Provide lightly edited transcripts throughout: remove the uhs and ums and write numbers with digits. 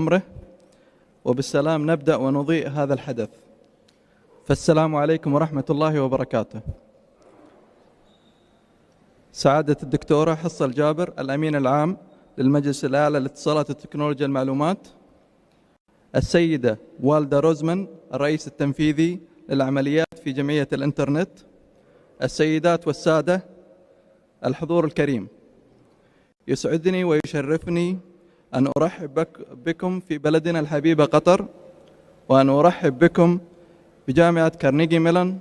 أمره وبالسلام نبدأ ونضيء هذا الحدث. فالسلام عليكم ورحمة الله وبركاته. سعادة الدكتورة حصة الجابر الأمين العام للمجلس الأعلى للاتصالات وتكنولوجيا المعلومات، السيدة والدا روزمان الرئيس التنفيذي للعمليات في جمعية الإنترنت، السيدات والسادة الحضور الكريم، يسعدني ويشرفني أن أرحب بكم في بلدنا الحبيبة قطر، وأن أرحب بكم بجامعة كارنيجي ميلون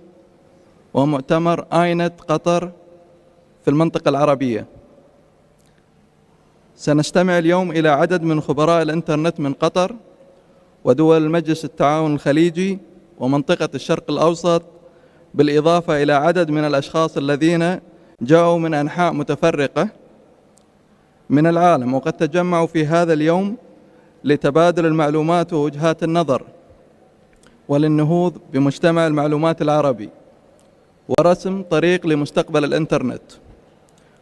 ومؤتمر INET قطر في المنطقة العربية. سنستمع اليوم إلى عدد من خبراء الإنترنت من قطر ودول مجلس التعاون الخليجي ومنطقة الشرق الأوسط، بالإضافة إلى عدد من الأشخاص الذين جاءوا من أنحاء متفرقة من العالم، وقد تجمعوا في هذا اليوم لتبادل المعلومات ووجهات النظر وللنهوض بمجتمع المعلومات العربي ورسم طريق لمستقبل الإنترنت.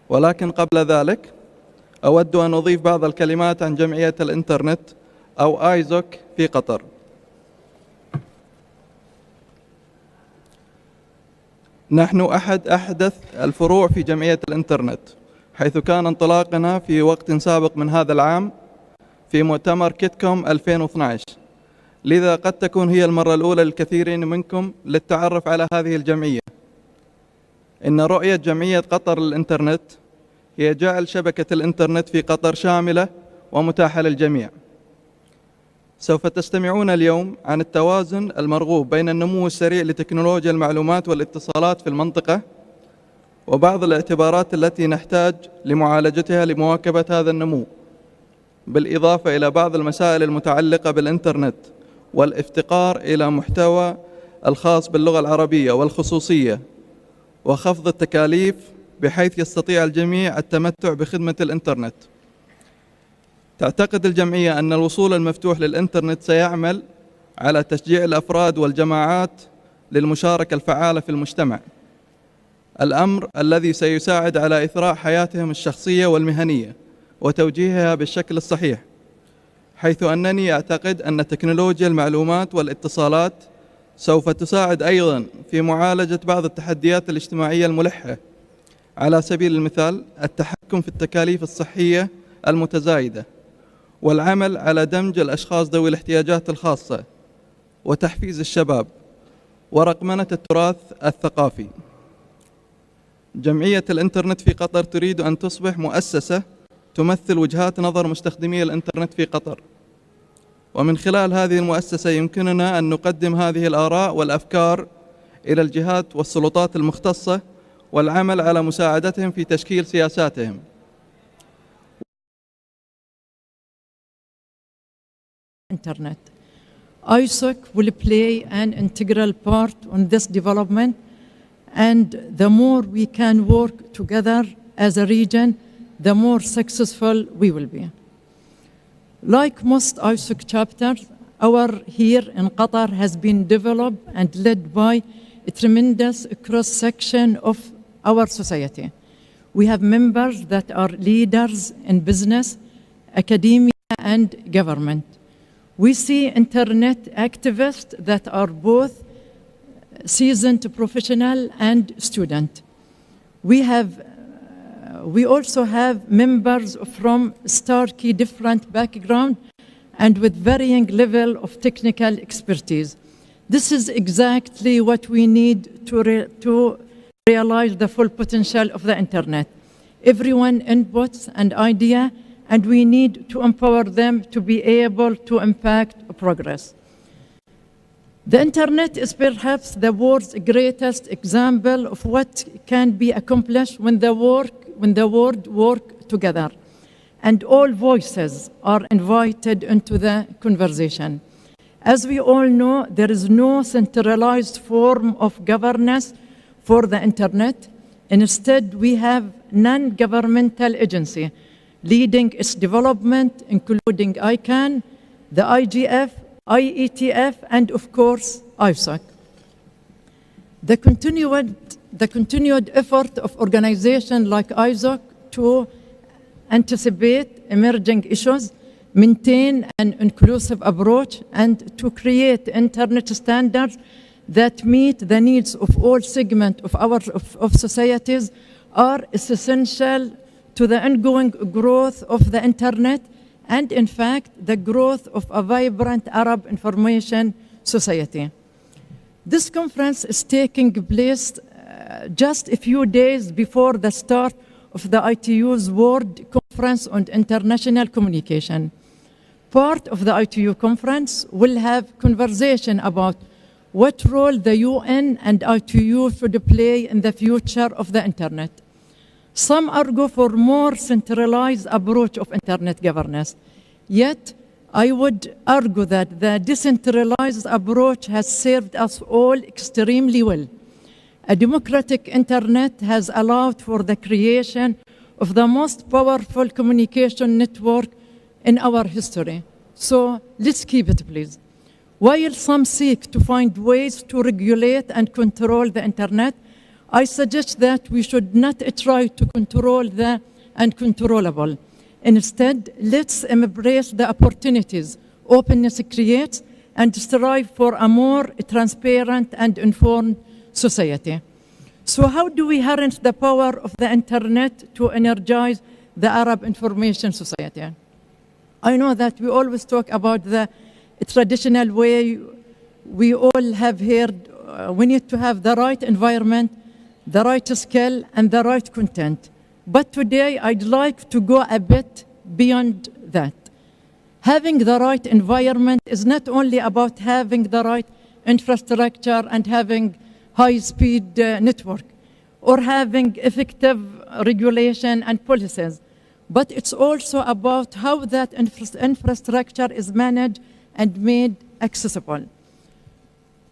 ولكن قبل ذلك أود أن أضيف بعض الكلمات عن جمعية الإنترنت أو آيزوك في قطر. نحن أحد أحدث الفروع في جمعية الإنترنت، حيث كان انطلاقنا في وقت سابق من هذا العام في مؤتمر كيتكوم 2012، لذا قد تكون هي المرة الأولى للكثيرين منكم للتعرف على هذه الجمعية. إن رؤية جمعية قطر للإنترنت هي جعل شبكة الإنترنت في قطر شاملة ومتاحة للجميع. سوف تستمعون اليوم عن التوازن المرغوب بين النمو السريع لتكنولوجيا المعلومات والاتصالات في المنطقة وبعض الاعتبارات التي نحتاج لمعالجتها لمواكبة هذا النمو، بالإضافة إلى بعض المسائل المتعلقة بالإنترنت والافتقار إلى محتوى الخاص باللغة العربية والخصوصية وخفض التكاليف بحيث يستطيع الجميع التمتع بخدمة الإنترنت. تعتقد الجمعية أن الوصول المفتوح للإنترنت سيعمل على تشجيع الأفراد والجماعات للمشاركة الفعالة في المجتمع، الأمر الذي سيساعد على إثراء حياتهم الشخصية والمهنية وتوجيهها بالشكل الصحيح، حيث أنني أعتقد أن تكنولوجيا المعلومات والاتصالات سوف تساعد أيضا في معالجة بعض التحديات الاجتماعية الملحة، على سبيل المثال التحكم في التكاليف الصحية المتزايدة والعمل على دمج الأشخاص ذوي الاحتياجات الخاصة وتحفيز الشباب ورقمنة التراث الثقافي. جمعية الإنترنت في قطر تريد أن تصبح مؤسسة تمثل وجهات نظر مستخدمي الإنترنت في قطر، ومن خلال هذه المؤسسة يمكننا أن نقدم هذه الآراء والأفكار إلى الجهات والسلطات المختصة والعمل على مساعدتهم في تشكيل سياساتهم. Internet. ISOC will play an integral part on this development, and the more we can work together as a region, the more successful we will be. Like most ISOC chapters, our here in Qatar has been developed and led by a tremendous cross-section of our society. We have members that are leaders in business, academia, and government. We see internet activists that are both seasoned professional and student. We also have members from starkly different background and with varying level of technical expertise. This is exactly what we need to realize the full potential of the internet. Everyone inputs and idea, and we need to empower them to be able to impact progress. The internet is perhaps the world's greatest example of what can be accomplished when the world work together, and all voices are invited into the conversation. As we all know, there is no centralized form of governance for the internet. Instead, we have non-governmental agency leading its development, including ICANN, the IGF, IETF, and of course, ISOC. The continued effort of organizations like ISOC to anticipate emerging issues, maintain an inclusive approach, and to create internet standards that meet the needs of all segments of societies are essential to the ongoing growth of the internet and, in fact, the growth of a vibrant Arab information society. This conference is taking place just a few days before the start of the ITU's World Conference on International Communication. Part of the ITU conference will have conversation about what role the UN and ITU should play in the future of the internet. Some argue for more centralized approach of internet governance. Yet, I would argue that the decentralized approach has served us all extremely well. A democratic internet has allowed for the creation of the most powerful communication network in our history. So let's keep it, please. While some seek to find ways to regulate and control the internet, I suggest that we should not try to control the uncontrollable. Instead, let's embrace the opportunities openness creates and strive for a more transparent and informed society. So how do we harness the power of the internet to energize the Arab information society? I know that we always talk about the traditional way. We all have heard we need to have the right environment, the right skill, and the right content. But today, I'd like to go a bit beyond that. Having the right environment is not only about having the right infrastructure and having high-speed network or having effective regulation and policies, but it's also about how that infrastructure is managed and made accessible.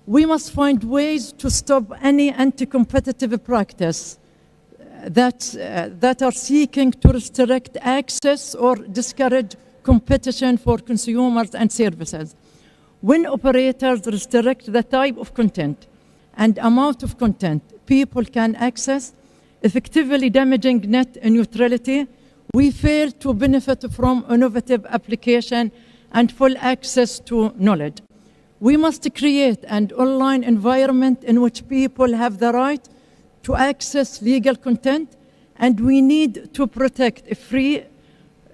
We must find ways to stop any anti-competitive practice that are seeking to restrict access or discourage competition for consumers and services. When operators restrict the type of content and amount of content people can access, effectively damaging net neutrality, we fail to benefit from innovative application and full access to knowledge. We must create an online environment in which people have the right to access legal content, and we need to protect free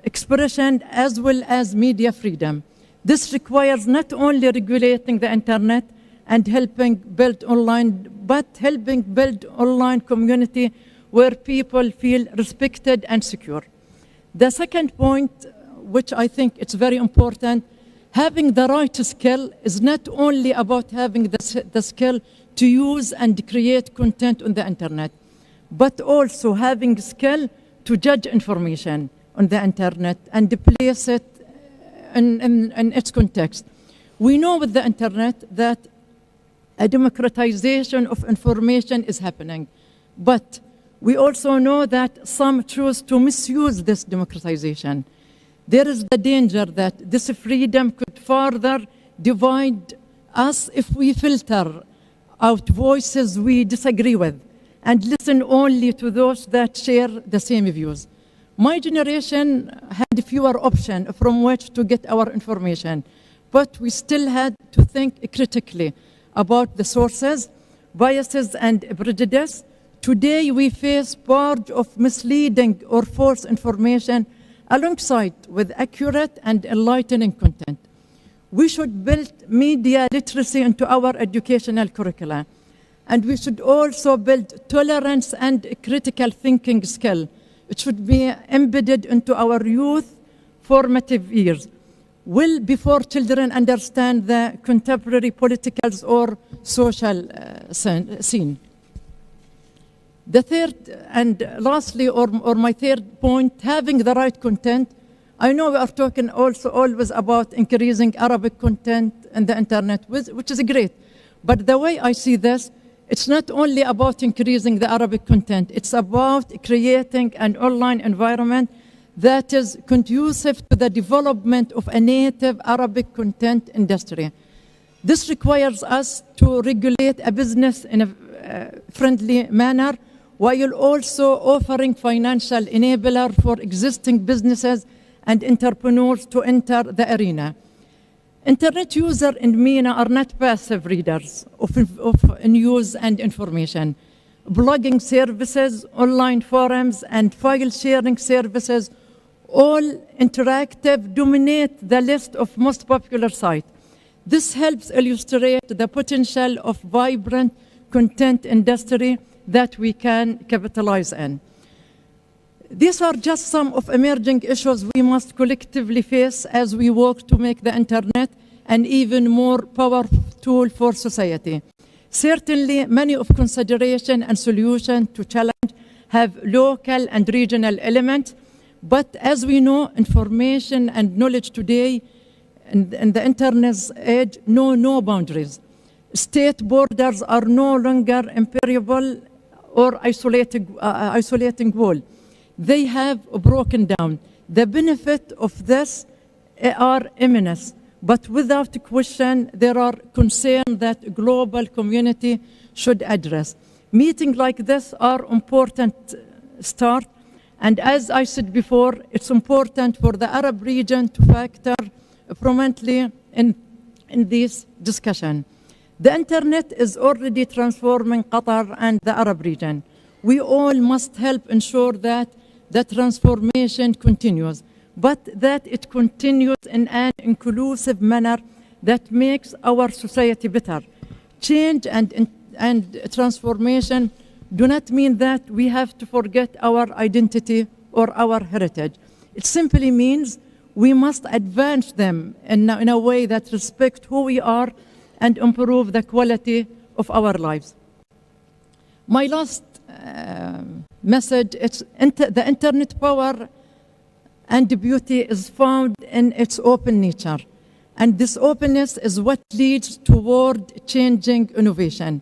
expression as well as media freedom. This requires not only regulating the internet and helping build online, but helping build online community where people feel respected and secure. The second point, which I think it's very important, having the right skill is not only about having the skill to use and create content on the internet, but also having skill to judge information on the internet and place it in its context. We know with the internet that a democratization of information is happening, but we also know that some choose to misuse this democratization. There is the danger that this freedom could further divide us if we filter out voices we disagree with and listen only to those that share the same views. My generation had fewer options from which to get our information, but we still had to think critically about the sources, biases, and prejudice. Today, we face barrage of misleading or false information alongside with accurate and enlightening content. We should build media literacy into our educational curricula, and we should also build tolerance and critical thinking skill. It should be embedded into our youth formative years, well before children understand the contemporary political or social scene. The third and lastly, or my third point, having the right content. I know we are talking also always about increasing Arabic content in the internet, which is great. But the way I see this, it's not only about increasing the Arabic content, it's about creating an online environment that is conducive to the development of a native Arabic content industry. This requires us to regulate a business in a friendly manner, while also offering financial enabler for existing businesses and entrepreneurs to enter the arena. Internet users in MENA are not passive readers of news and information. Blogging services, online forums, and file sharing services, all interactive, dominate the list of most popular sites. This helps illustrate the potential of vibrant content industry that we can capitalize in. These are just some of emerging issues we must collectively face as we work to make the internet an even more powerful tool for society. Certainly, many of consideration and solution to challenge have local and regional elements, but as we know, information and knowledge today in the internet's age know no boundaries. State borders are no longer impermeable or isolating wall. They have broken down. The benefit of this are immense, but without question, there are concerns that global community should address. Meetings like this are important start, and as I said before, it's important for the Arab region to factor prominently in this discussion. The internet is already transforming Qatar and the Arab region. We all must help ensure that the transformation continues, but that it continues in an inclusive manner that makes our society better. Change and transformation do not mean that we have to forget our identity or our heritage. It simply means we must advance them in a way that respects who we are and improve the quality of our lives. My last message is the internet power and beauty is found in its open nature. And this openness is what leads toward changing innovation.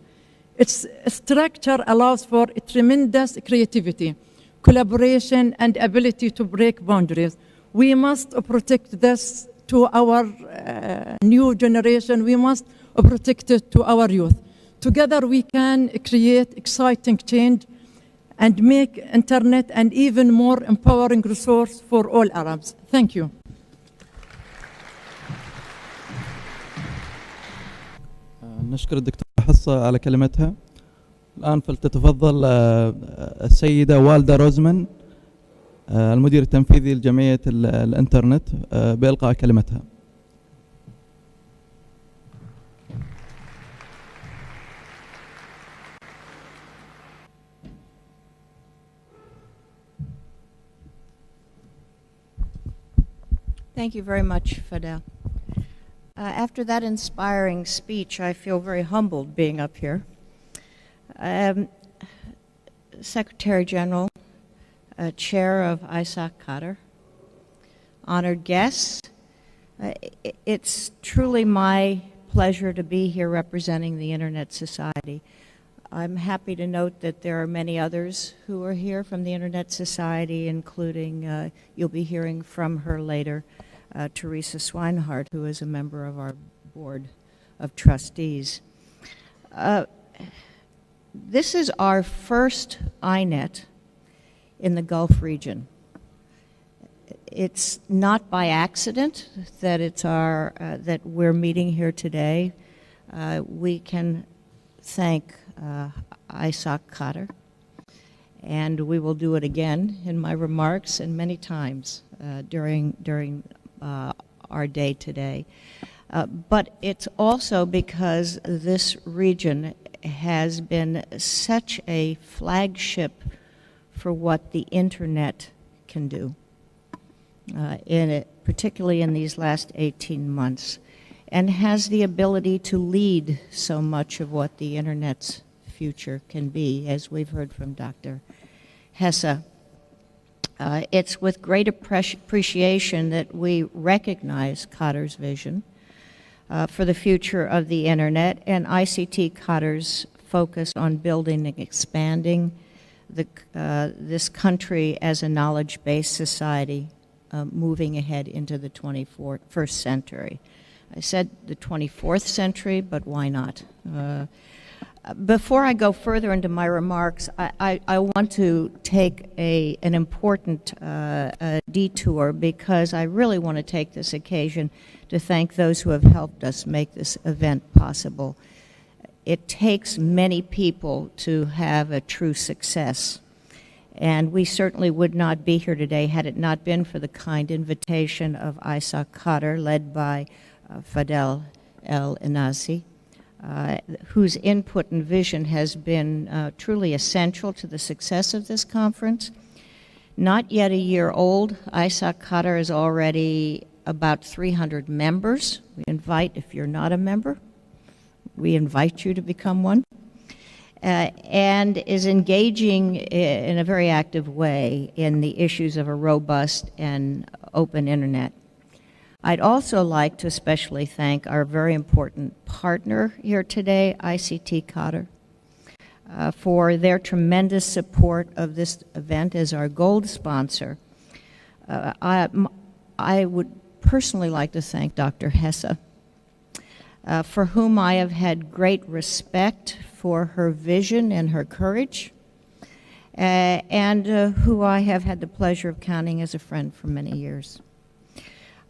Its structure allows for a tremendous creativity, collaboration, and ability to break boundaries. We must protect this to our new generation. We must protect it to our youth. Together we can create exciting change and make internet an even more empowering resource for all Arabs. Thank you. نشكر الدكتورة حصة على كلمتها. الآن فلتتفضل السيدة والدا روزمان المدير التنفيذي لجمعية الإنترنت بإلقاء كلمتها. Thank you very much, Fadel. After that inspiring speech, I feel very humbled being up here. Secretary General, Chair of ictQATAR, honored guests, it's truly my pleasure to be here representing the Internet Society. I'm happy to note that there are many others who are here from the Internet Society, including, you'll be hearing from her later, Teresa Swinehart, who is a member of our board of trustees. This is our first INET in the Gulf region. It's not by accident that that we're meeting here today. We can thank ictQATAR, and we will do it again in my remarks and many times during our day today. But it's also because this region has been such a flagship for what the internet can do, particularly in these last 18 months, and has the ability to lead so much of what the internet's future can be, as we've heard from Dr. Hessa. It's with great appreciation that we recognize Qatar's vision for the future of the internet and ictQATAR's focus on building and expanding this country as a knowledge-based society moving ahead into the 21st century. I said the 24th century, but why not? Before I go further into my remarks, I want to take an important detour, because I really want to take this occasion to thank those who have helped us make this event possible. It takes many people to have a true success, and we certainly would not be here today had it not been for the kind invitation of ictQATAR, led by Fadel Enazi, whose input and vision has been truly essential to the success of this conference. Not yet a year old, ictQATAR is already about 300 members. We invite, if you're not a member, we invite you to become one, and is engaging in a very active way in the issues of a robust and open internet. I'd also like to especially thank our very important partner here today, ictQATAR, for their tremendous support of this event as our gold sponsor. I would personally like to thank Dr. Hessa, for whom I have had great respect for her vision and her courage, and who I have had the pleasure of counting as a friend for many years.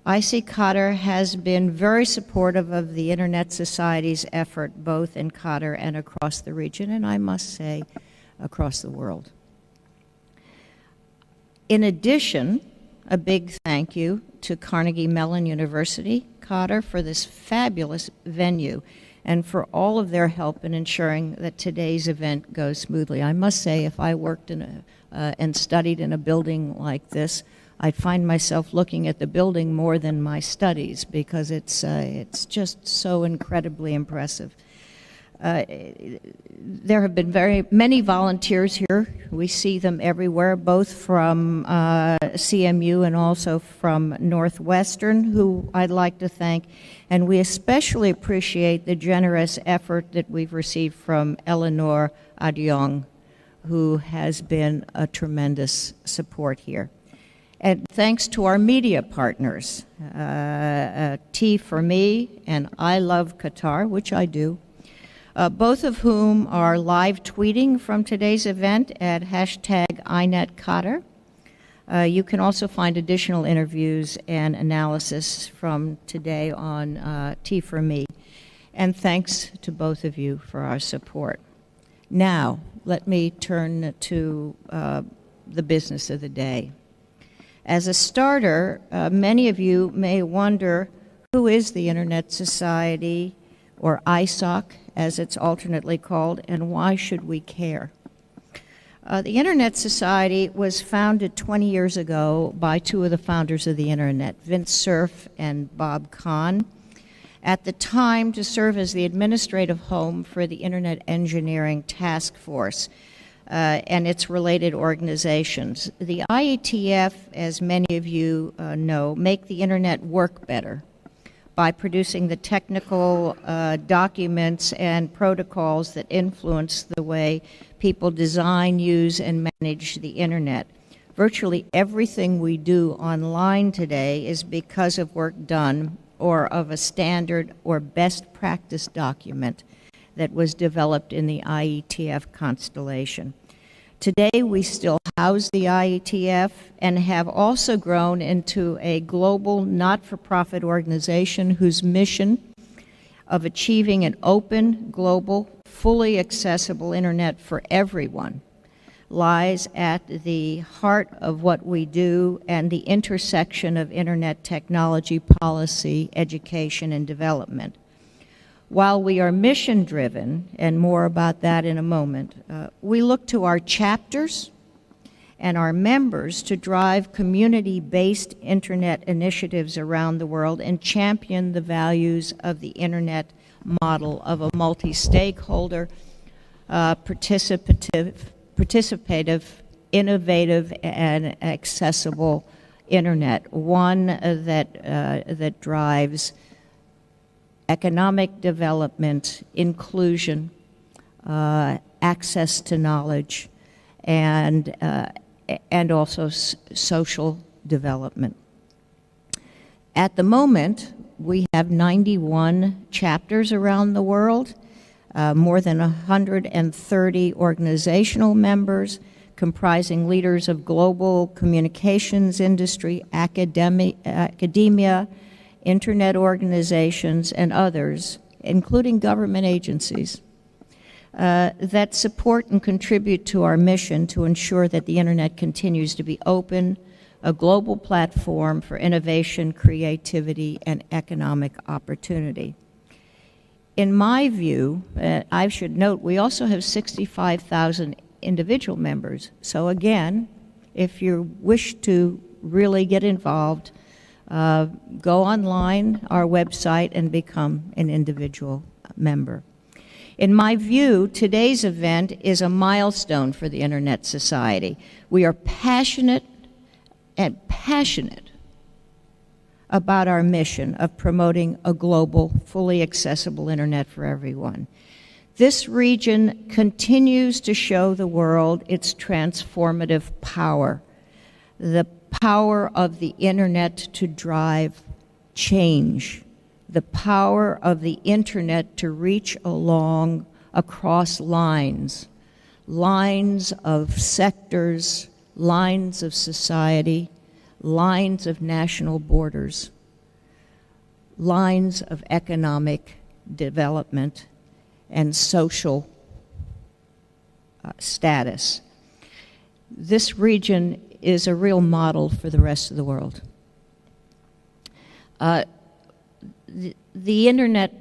ictQATAR has been very supportive of the Internet Society's effort, both in Qatar and across the region, and I must say, across the world. In addition, a big thank you to Carnegie Mellon University, Qatar, for this fabulous venue and for all of their help in ensuring that today's event goes smoothly. I must say, if I worked in and studied in a building like this, I'd find myself looking at the building more than my studies, because it's just so incredibly impressive. There have been very many volunteers here. We see them everywhere, both from CMU and also from Northwestern, who I'd like to thank. And we especially appreciate the generous effort that we've received from Eleanor Adyong, who has been a tremendous support here. And thanks to our media partners, T4Me and I Love Qatar, which I do, both of whom are live tweeting from today's event at hashtag INET Qatar. You can also find additional interviews and analysis from today on T4Me. And thanks to both of you for our support. Now, let me turn to the business of the day. As a starter, many of you may wonder, who is the Internet Society, or ISOC, as it's alternately called, and why should we care? The Internet Society was founded 20 years ago by two of the founders of the Internet, Vince Cerf and Bob Kahn, at the time to serve as the administrative home for the Internet Engineering Task Force and its related organizations. The IETF, as many of you know, make the Internet work better by producing the technical documents and protocols that influence the way people design, use, and manage the Internet. Virtually everything we do online today is because of work done or of a standard or best practice document that was developed in the IETF constellation. Today, we still house the IETF and have also grown into a global not-for-profit organization whose mission of achieving an open, global, fully accessible Internet for everyone lies at the heart of what we do and the intersection of Internet technology, policy, education, and development. While we are mission-driven, and more about that in a moment, we look to our chapters and our members to drive community-based Internet initiatives around the world and champion the values of the Internet model of a multi-stakeholder, participative, innovative, and accessible Internet, one that drives economic development, inclusion, access to knowledge, and also social development. At the moment, we have 91 chapters around the world. more than 130 organizational members comprising leaders of global communications industry, academia, internet organizations, and others, including government agencies, that support and contribute to our mission to ensure that the internet continues to be open, a global platform for innovation, creativity, and economic opportunity. In my view, I should note, we also have 65,000 individual members. So again, if you wish to really get involved, go online, our website, and become an individual member. In my view, today's event is a milestone for the Internet Society. We are passionate about our mission of promoting a global, fully accessible Internet for everyone. This region continues to show the world its transformative power, the power of the Internet to drive change, the power of the Internet to reach across lines of sectors, lines of society, lines of national borders, lines of economic development and social status. This region is a real model for the rest of the world. The Internet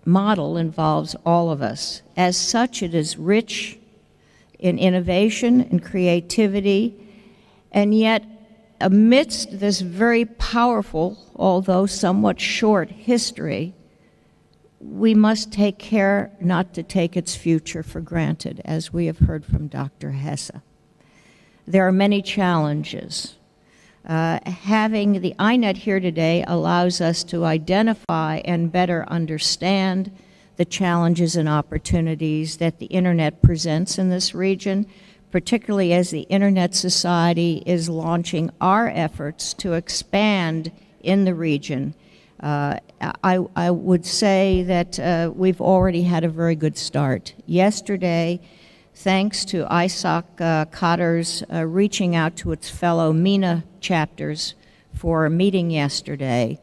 model involves all of us. As such, it is rich in innovation and creativity, and yet amidst this very powerful, although somewhat short history, we must take care not to take its future for granted, as we have heard from Dr. Hessa. There are many challenges. Having the INET here today allows us to identify and better understand the challenges and opportunities that the Internet presents in this region, particularly as the Internet Society is launching our efforts to expand in the region. I would say that we've already had a very good start. Yesterday, thanks to ictQATAR's reaching out to its fellow MENA chapters for a meeting yesterday,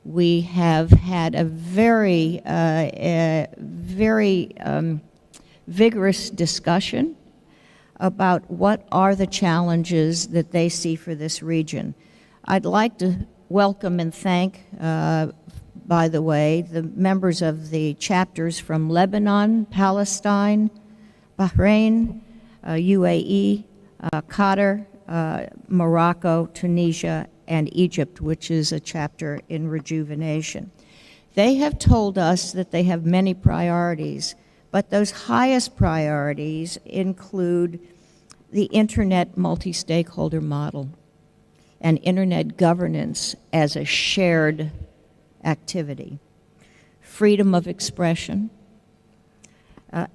we have had a very vigorous discussion about what are the challenges that they see for this region. I'd like to welcome and thank, by the way, the members of the chapters from Lebanon, Palestine, Bahrain, UAE, Qatar, Morocco, Tunisia, and Egypt, which is a chapter in rejuvenation. They have told us that they have many priorities, but those highest priorities include the Internet multi-stakeholder model and Internet governance as a shared activity, freedom of expression,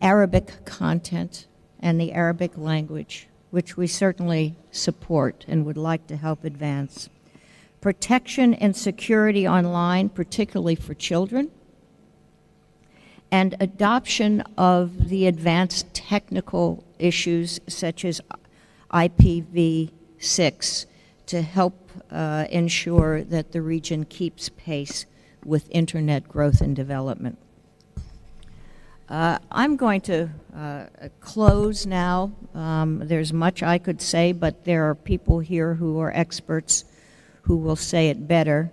Arabic content, and the Arabic language, which we certainly support and would like to help advance. Protection and security online, particularly for children, and adoption of the advanced technical issues such as IPv6 to help ensure that the region keeps pace with Internet growth and development. I'm going to close now. There's much I could say, but there are people here who are experts who will say it better.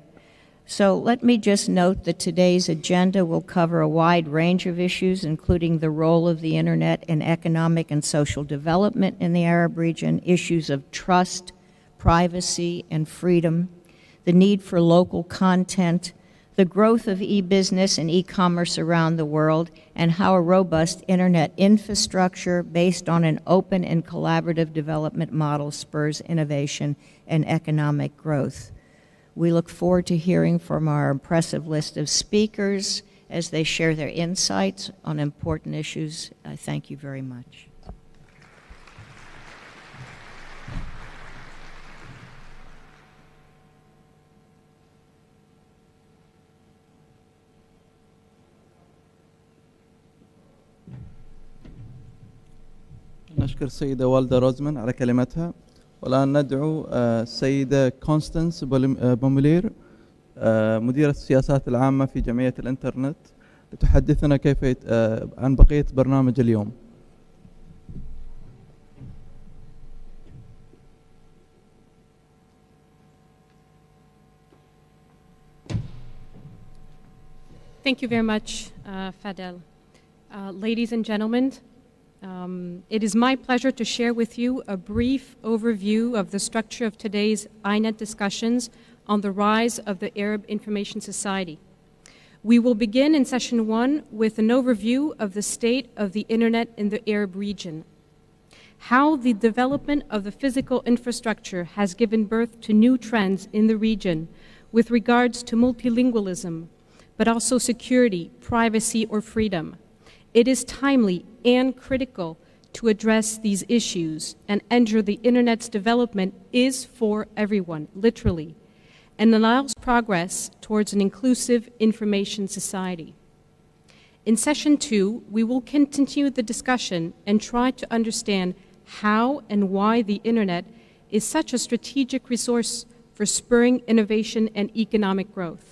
So let me just note that today's agenda will cover a wide range of issues, including the role of the Internet in economic and social development in the Arab region, issues of trust, privacy, and freedom, the need for local content, the growth of e-business and e-commerce around the world, and how a robust Internet infrastructure based on an open and collaborative development model spurs innovation and economic growth. We look forward to hearing from our impressive list of speakers as they share their insights on important issues. I thank you very much. نشكر السيدة والدا روزمان على كلمتها. والآن ندعو السيدة كونستانس بوميلير مديرة السياسات العامة في جمعية الإنترنت لتحدثنا كيف عن بقية برنامج اليوم. Thank you very much, Fadel. Ladies and gentlemen, it is my pleasure to share with you a brief overview of the structure of today's INET discussions on the rise of the Arab Information Society. We will begin in session 1 with an overview of the state of the Internet in the Arab region, how the development of the physical infrastructure has given birth to new trends in the region with regards to multilingualism, but also security, privacy, or freedom. It is timely and critical to address these issues and ensure the Internet's development is for everyone, literally, and allows progress towards an inclusive information society. In session 2, we will continue the discussion and try to understand how and why the Internet is such a strategic resource for spurring innovation and economic growth.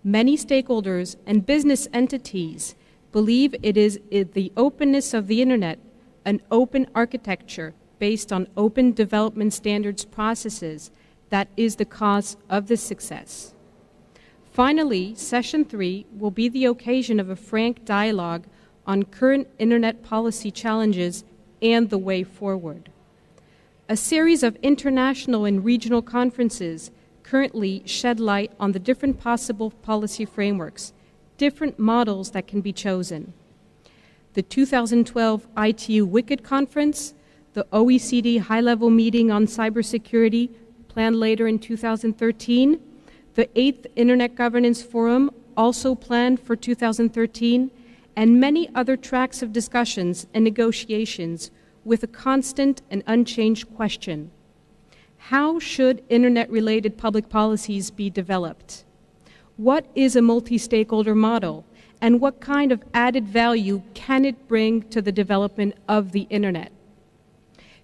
Many stakeholders and business entities believe it is the openness of the Internet, an open architecture based on open development standards processes, that is the cause of this success. Finally, session 3 will be the occasion of a frank dialogue on current Internet policy challenges and the way forward. A series of international and regional conferences currently shed light on the different possible policy frameworks, different models that can be chosen. The 2012 ITU Wicked Conference, the OECD High-Level Meeting on Cybersecurity, planned later in 2013, the 8th Internet Governance Forum, also planned for 2013, and many other tracks of discussions and negotiations with a constant and unchanged question: how should Internet-related public policies be developed? What is a multi-stakeholder model, and what kind of added value can it bring to the development of the Internet?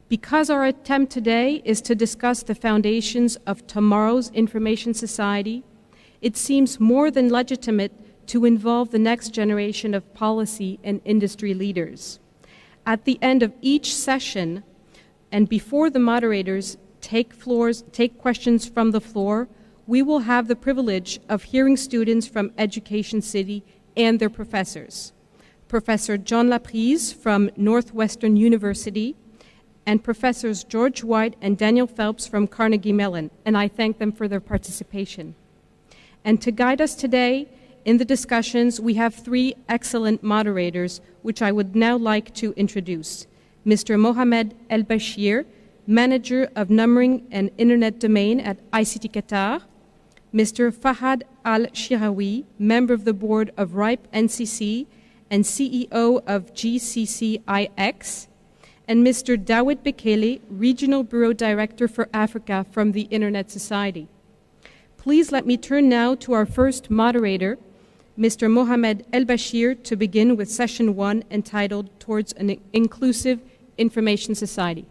Because our attempt today is to discuss the foundations of tomorrow's information society, it seems more than legitimate to involve the next generation of policy and industry leaders. At the end of each session, and before the moderators take questions from the floor, we will have the privilege of hearing students from Education City and their professors. Professor John Laprise from Northwestern University, and Professors George White and Daniel Phelps from Carnegie Mellon, and I thank them for their participation. And to guide us today in the discussions, we have 3 excellent moderators, which I would now like to introduce. Mr. Mohamed El-Bashir, Manager of Numbering and Internet Domain at ictQATAR, Mr. Fahad Al-Shirawi, Member of the Board of RIPE NCC and CEO of GCCIX, and Mr. Dawit Bekele, Regional Bureau Director for Africa from the Internet Society. Please let me turn now to our first moderator, Mr. Mohamed El-Bashir, to begin with session 1 entitled Towards an Inclusive Information Society.